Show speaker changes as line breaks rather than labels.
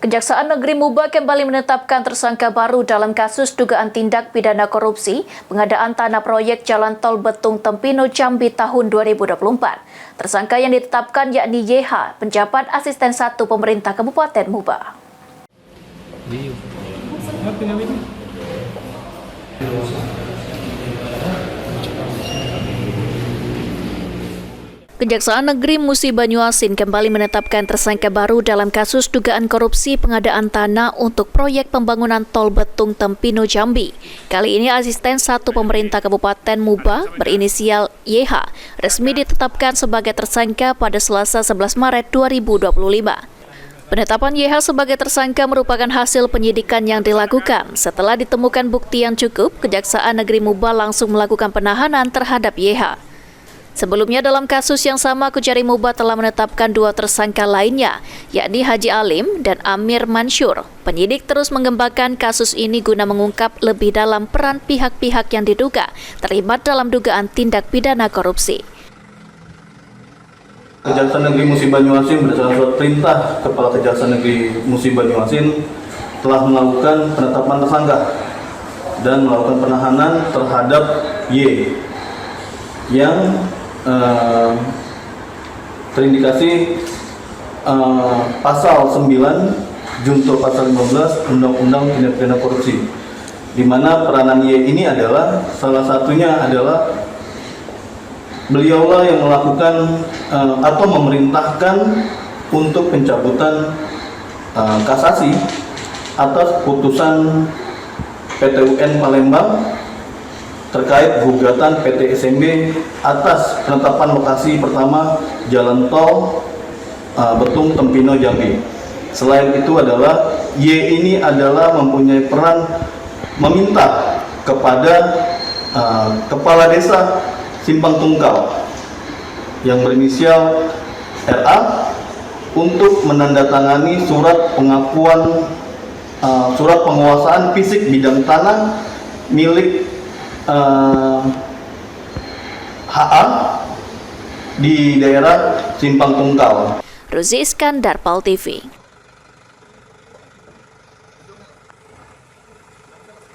Kejaksaan Negeri Muba kembali menetapkan tersangka baru dalam kasus dugaan tindak pidana korupsi pengadaan tanah proyek Jalan Tol Betung Tempino Jambi tahun 2024. Tersangka yang ditetapkan yakni YH, penjabat asisten 1 pemerintah Kabupaten Muba. Kejaksaan Negeri Musi Banyuasin kembali menetapkan tersangka baru dalam kasus dugaan korupsi pengadaan tanah untuk proyek pembangunan Tol Betung Tempino Jambi. Kali ini asisten 1 pemerintah Kabupaten Muba berinisial YH resmi ditetapkan sebagai tersangka pada Selasa 11 Maret 2025. Penetapan YH sebagai tersangka merupakan hasil penyidikan yang dilakukan. Setelah ditemukan bukti yang cukup, Kejaksaan Negeri Muba langsung melakukan penahanan terhadap YH. Sebelumnya dalam kasus yang sama, Kejari Muba telah menetapkan 2 tersangka lainnya, yakni Haji Alim dan Amir Mansur. Penyidik terus mengembangkan kasus ini guna mengungkap lebih dalam peran pihak-pihak yang diduga terlibat dalam dugaan tindak pidana korupsi.
Kejaksaan Negeri Musi Banyuasin berdasarkan surat perintah Kepala Kejaksaan Negeri Musi Banyuasin telah melakukan penetapan tersangka dan melakukan penahanan terhadap Y yang terindikasi pasal 9 junto pasal 15 Undang-Undang Tindak Pidana Korupsi, di mana peranan Y ini adalah salah satunya adalah beliaulah yang melakukan atau memerintahkan untuk pencabutan kasasi atas putusan PT UN Palembang terkait gugatan PT SMB atas penetapan lokasi pertama Jalan Tol Betung Tempino Jambi. Selain itu adalah Y ini adalah mempunyai peran meminta kepada Kepala Desa Simpang Tungkal yang berinisial RA untuk menandatangani surat pengakuan surat penguasaan fisik bidang tanah milik HA di daerah Simpang Tungkal.
Ruzi Iskandar, PAL TV.